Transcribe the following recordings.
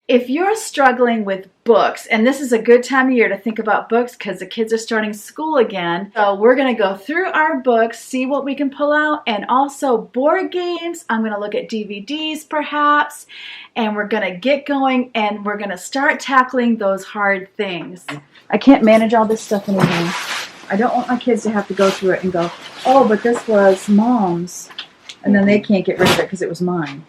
If you're struggling with books, and this is a good time of year to think about books because the kids are starting school again, so we're going to go through our books, see what we can pull out, and also board games. I'm going to look at DVDs perhaps, and we're going to get going, and we're going to start tackling those hard things. I can't manage all this stuff anymore. I don't want my kids to have to go through it and go, oh, but this was Mom's, and then they can't get rid of it because it was mine.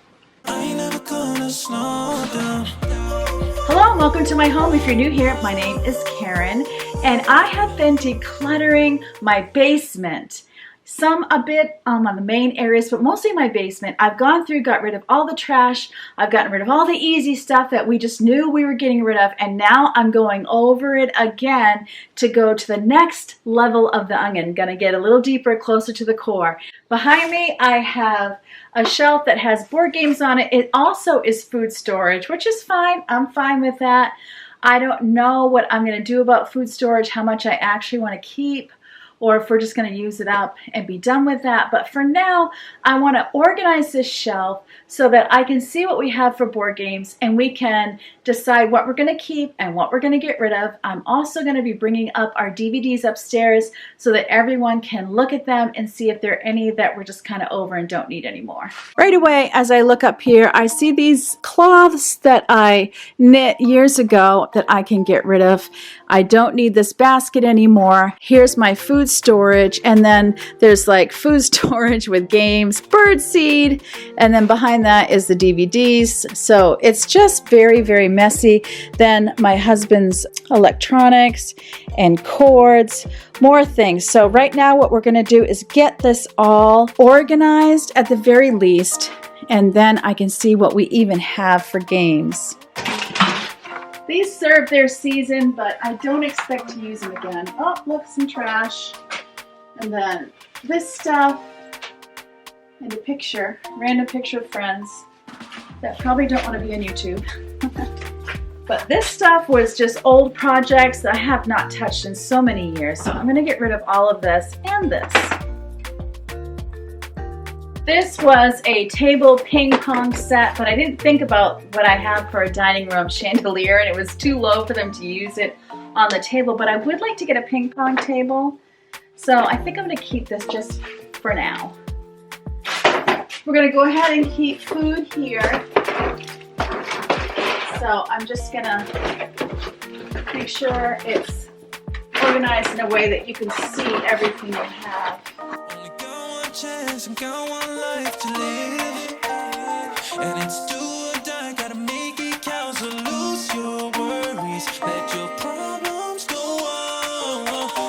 Hello and welcome to my home. If you're new here, my name is Karen, and I have been decluttering my basement. Some a bit on the main areas, but mostly my basement. I've gone through, got rid of all the trash. I've gotten rid of all the easy stuff that we just knew we were getting rid of, and now I'm going over it again to go to the next level of the onion. Gonna get a little deeper, closer to the core. Behind me, I have a shelf that has board games on it. It also is food storage, which is fine. I'm fine with that. I don't know what I'm gonna do about food storage, how much I actually want to keep, or if we're just going to use it up and be done with that. But for now, I want to organize this shelf so that I can see what we have for board games and we can decide what we're going to keep and what we're going to get rid of. I'm also going to be bringing up our DVDs upstairs so that everyone can look at them and see if there are any that we're just kind of over and don't need anymore. Right away, as I look up here, I see these cloths that I knit years ago that I can get rid of. I don't need this basket anymore. Here's my food storage, and then there's like food storage with games, birdseed, and then behind that is the DVDs. So it's just very, very messy. Then my husband's electronics and cords, more things. So right now what we're going to do is get this all organized at the very least, and then I can see what we even have for games. These serve their season, but I don't expect to use them again. Oh, look, some trash. And then this stuff, and a picture, random picture of friends that probably don't want to be on YouTube. But this stuff was just old projects that I have not touched in so many years. So I'm going to get rid of all of this and this. This was a table ping pong set, but I didn't think about what I have for a dining room chandelier, and it was too low for them to use it on the table, but I would like to get a ping pong table. So I think I'm going to keep this just for now. We're going to go ahead and keep food here. So I'm just going to make sure it's organized in a way that you can see everything you have. Chance and got one life to live, and it's do or die, gotta make it count, so lose your worries, let your problems go on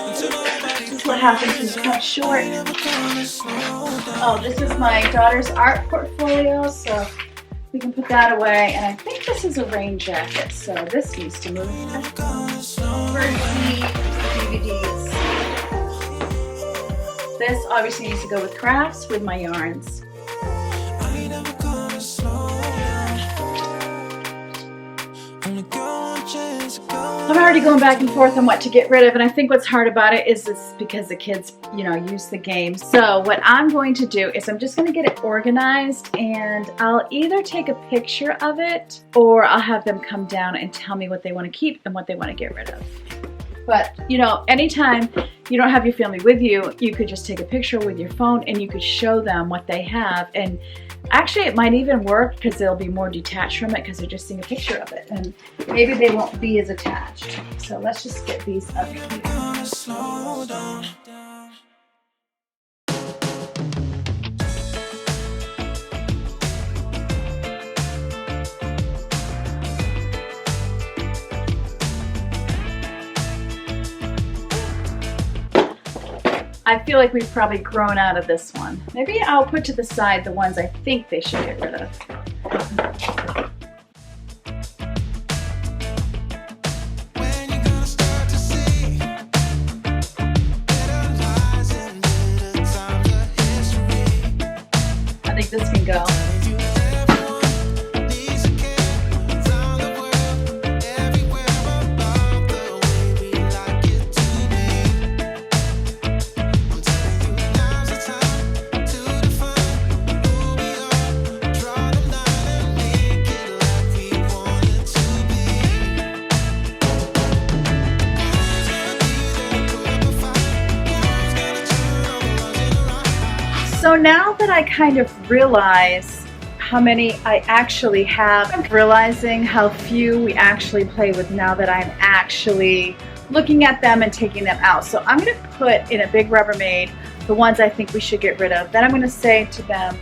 until nobody. This is what happens when you cut short. Oh, this is my daughter's art portfolio, so we can put that away, and I think this is a rain jacket, so this needs to move. Birdseed, DVDs. This obviously needs to go with crafts with my yarns. I'm already going back and forth on what to get rid of, and I think what's hard about it is this because the kids, use the game. So what I'm going to do is I'm just going to get it organized, and I'll either take a picture of it or I'll have them come down and tell me what they want to keep and what they want to get rid of. But, anytime you don't have your family with you, you could just take a picture with your phone and you could show them what they have. And actually, it might even work because they'll be more detached from it because they're just seeing a picture of it. And maybe they won't be as attached. So let's just get these up here. I feel like we've probably grown out of this one. Maybe I'll put to the side the ones I think they should get rid of. I think this can go. So now that I kind of realize how many I actually have, I'm realizing how few we actually play with now that I'm actually looking at them and taking them out. So I'm going to put in a big Rubbermaid the ones I think we should get rid of. Then I'm going to say to them,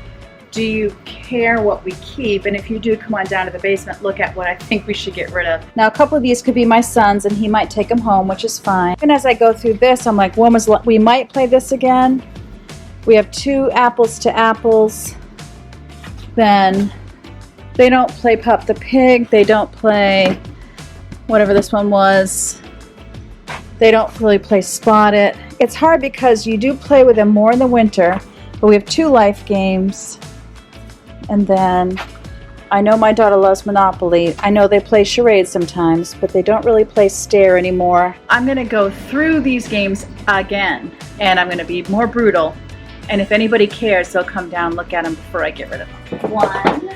do you care what we keep? And if you do, come on down to the basement, look at what I think we should get rid of. Now a couple of these could be my son's and he might take them home, which is fine. And as I go through this, I'm like, we might play this again. We have 2 apples to apples. Then they don't play Pup the Pig. They don't play whatever this one was. They don't really play Spot It. It's hard because you do play with them more in the winter, but we have 2 life games. And then I know my daughter loves Monopoly. I know they play charades sometimes, but they don't really play Stare anymore. I'm going to go through these games again, and I'm going to be more brutal. And if anybody cares, they'll come down and look at them before I get rid of them. 1,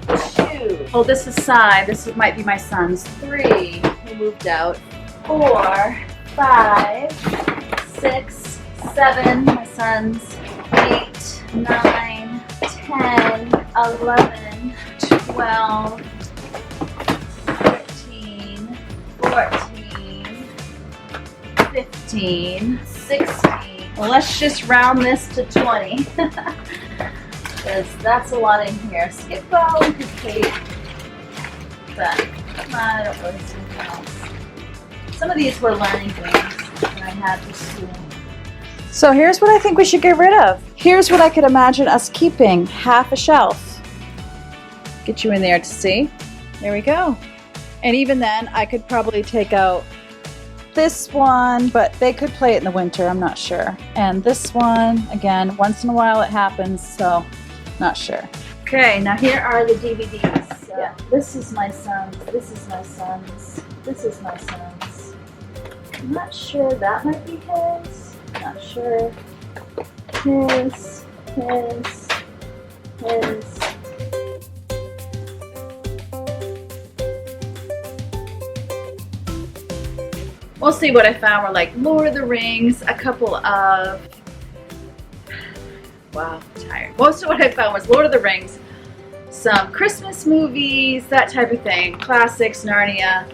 2. Hold this aside. This might be my son's. 3. He moved out. 4, 5, 6, 7. My son's. 8, 9, 10, 11, 12, 13, 14, 15, 16. Well, let's just round this to 20. Because that's a lot in here. Skip-Bo and Kate. But I don't really see anything else. Some of these were learning things that I had for school. So here's what I think we should get rid of. Here's what I could imagine us keeping. Half a shelf. Get you in there to see. There we go. And even then, I could probably take out this one, but they could play it in the winter, I'm not sure. And this one, again, once in a while it happens, so not sure. Okay, now here are the DVDs. So yeah. This is my son's, this is my son's, this is my son's. I'm not sure, that might be his. Not sure. His. We'll see what I found. We're like Lord of the Rings, a couple of, wow, I'm tired. Most of what I found was Lord of the Rings, some Christmas movies, that type of thing, classics, Narnia,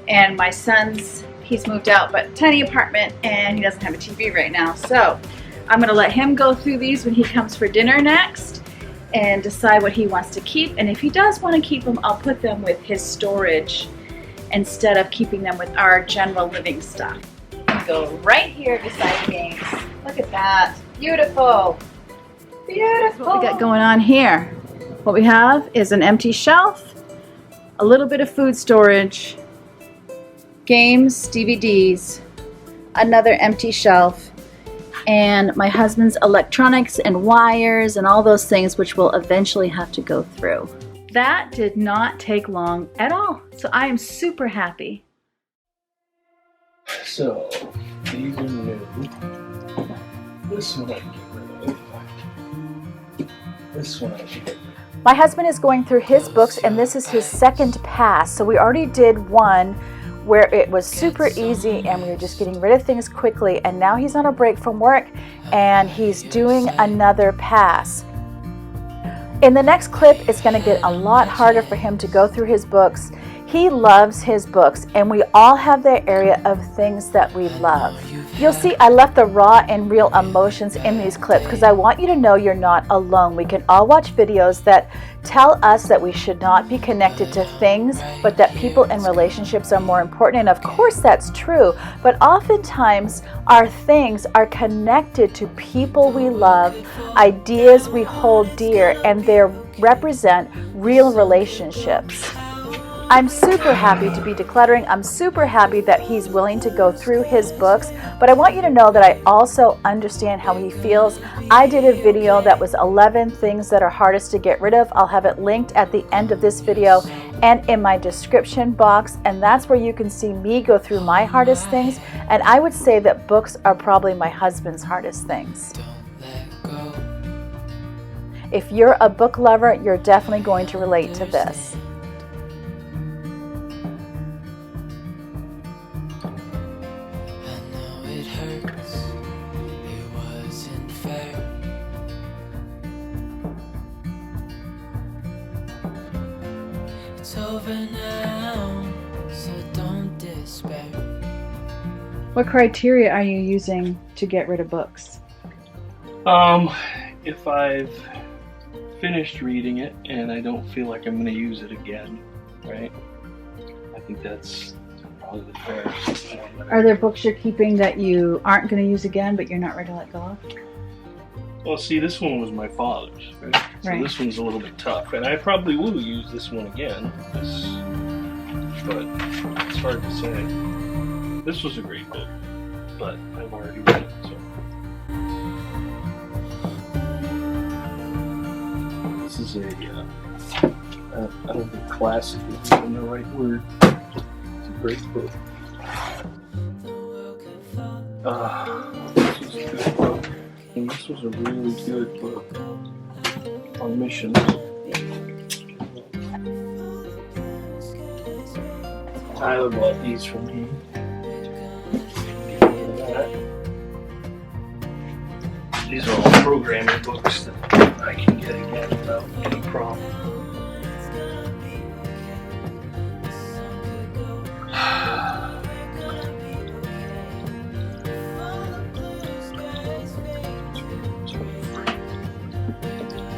and my son's. He's moved out, but tiny apartment, and he doesn't have a TV right now. So I'm going to let him go through these when he comes for dinner next and decide what he wants to keep. And if he does want to keep them, I'll put them with his storage instead of keeping them with our general living stuff. Go right here beside the games. Look at that. Beautiful. Beautiful. What we got going on here? What we have is an empty shelf, a little bit of food storage, games, DVDs, another empty shelf, and my husband's electronics and wires and all those things which we'll eventually have to go through. That did not take long at all, so I am super happy. So, these are new. This one I can get rid of. This one I can get rid of. My husband is going through his books, and this is his second pass, so we already did one where it was super easy and we were just getting rid of things quickly, and now he's on a break from work and he's doing another pass. In the next clip, it's going to get a lot harder for him to go through his books. He loves his books, and we all have their area of things that we love. You'll see I left the raw and real emotions in these clips because I want you to know you're not alone. We can all watch videos that tell us that we should not be connected to things, but that people and relationships are more important. And of course that's true, but oftentimes our things are connected to people we love, ideas we hold dear, and they represent real relationships. I'm super happy to be decluttering. I'm super happy that he's willing to go through his books, but I want you to know that I also understand how he feels. I did a video that was 11 things that are hardest to get rid of. I'll have it linked at the end of this video and in my description box, and that's where you can see me go through my hardest things, and I would say that books are probably my husband's hardest things. If you're a book lover, you're definitely going to relate to this. now, so don't despair. What criteria are you using to get rid of books? If I've finished reading it and I don't feel like I'm going to use it again, right? I think that's probably the fairest. Are there books you're keeping that you aren't going to use again, but you're not ready to let go of? Well, see, this one was my father's, right? So Right. this one's a little bit tough, and I probably will use this one again. But it's hard to say. This was a great book, but I've already read it, so. This is a, I don't think classic is even the right word. It's a great book. This was a good book. And this was a really good book on missions. Tyler bought these from me. These are all programming books that I can get again without any problem.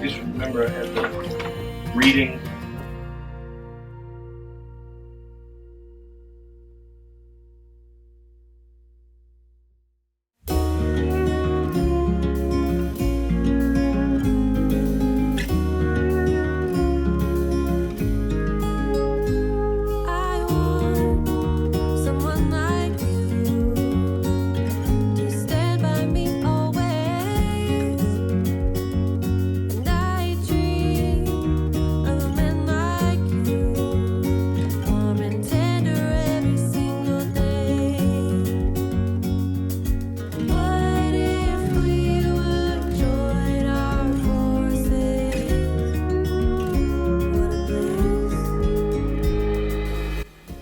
Just remember I had the reading.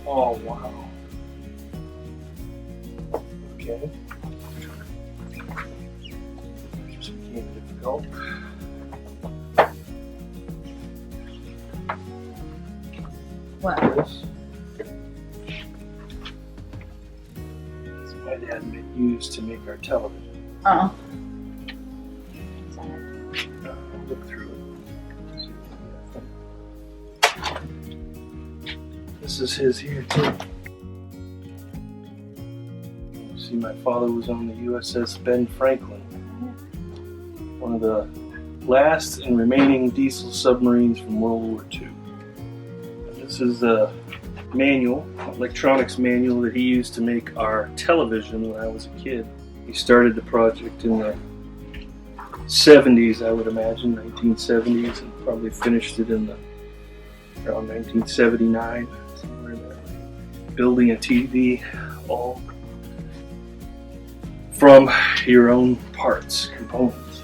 Oh, wow. Okay. Just became difficult. What? This. So my dad used to make our television. Oh. I'll look through it. This is his here too. See, my father was on the USS Ben Franklin, one of the last and remaining diesel submarines from World War II. And this is a manual, electronics manual that he used to make our television when I was a kid. He started the project in the 70s, I would imagine, 1970s, and probably finished it in around 1979. Somewhere in there. Building a TV all from your own parts, components.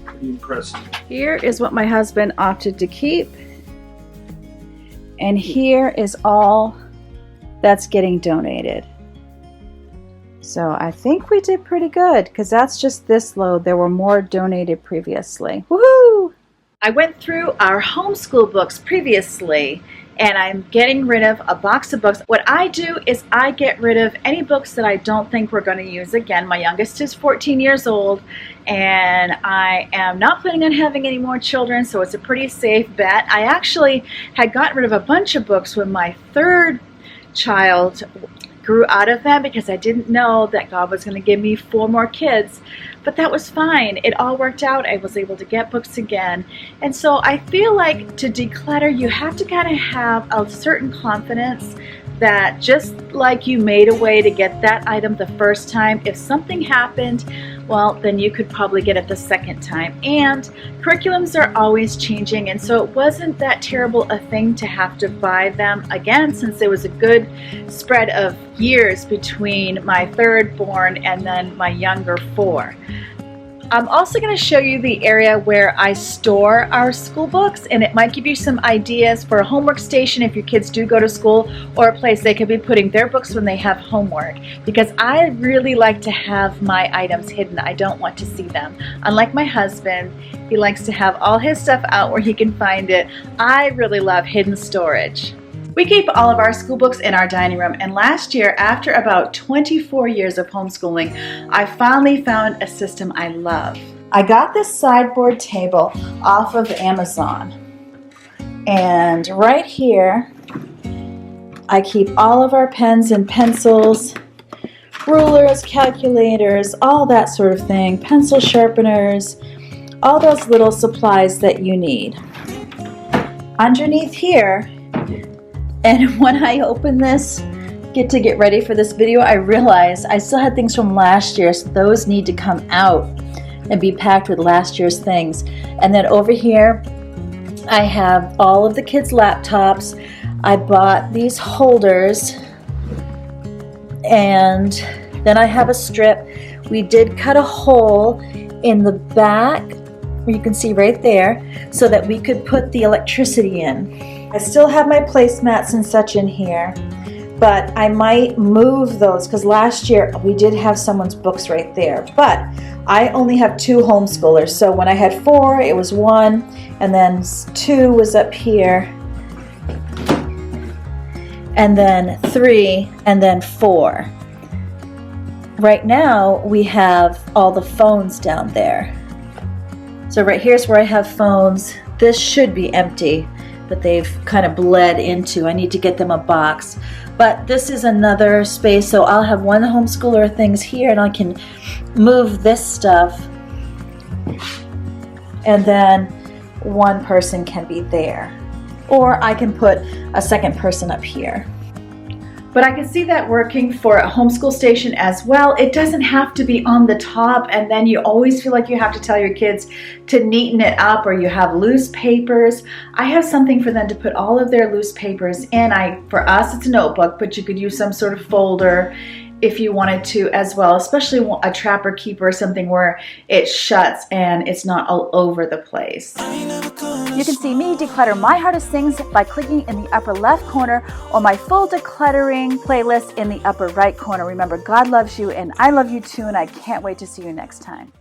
Pretty impressive. Here is what my husband opted to keep. And here is all that's getting donated. So I think we did pretty good because that's just this load. There were more donated previously. Woohoo! I went through our homeschool books previously and I'm getting rid of a box of books. What I do is I get rid of any books that I don't think we're going to use again. My youngest is 14 years old and I am not planning on having any more children, so it's a pretty safe bet. I actually had gotten rid of a bunch of books when my third child grew out of them because I didn't know that God was going to give me 4 more kids. But that was fine. It all worked out. I was able to get books again. And so I feel like to declutter, you have to kind of have a certain confidence that just like you made a way to get that item the first time, if something happened, well, then you could probably get it the second time. And curriculums are always changing, and so it wasn't that terrible a thing to have to buy them again, since there was a good spread of years between my third born and then my younger 4. I'm also going to show you the area where I store our school books, and it might give you some ideas for a homework station if your kids do go to school, or a place they could be putting their books when they have homework, because I really like to have my items hidden. I don't want to see them. Unlike my husband, he likes to have all his stuff out where he can find it. I really love hidden storage. We keep all of our school books in our dining room, and last year, after about 24 years of homeschooling, I finally found a system I love. I got this sideboard table off of Amazon, and right here I keep all of our pens and pencils, rulers, calculators, all that sort of thing, pencil sharpeners, all those little supplies that you need. Underneath here, and when I open this, get ready for this video, I realized I still had things from last year, so those need to come out and be packed with last year's things. And then over here, I have all of the kids' laptops. I bought these holders, and then I have a strip. We did cut a hole in the back, you can see right there, so that we could put the electricity in. I still have my placemats and such in here, but I might move those because last year we did have someone's books right there. But I only have 2 homeschoolers, so when I had 4, it was 1, and then 2 was up here, and then 3, and then 4. Right now we have all the phones down there. So right here's where I have phones. This should be empty, but they've kind of bled into. I need to get them a box. But this is another space, so I'll have one homeschooler things here, and I can move this stuff, and then one person can be there. Or I can put a second person up here. But I can see that working for a homeschool station as well. It doesn't have to be on the top, and then you always feel like you have to tell your kids to neaten it up, or you have loose papers. I have something for them to put all of their loose papers in. For us, it's a notebook, but you could use some sort of folder if you wanted to as well, especially a trapper keeper, something where it shuts and it's not all over the place. You can see me declutter my hardest things by clicking in the upper left corner, or my full decluttering playlist in the upper right corner. Remember, God loves you and I love you too, and I can't wait to see you next time.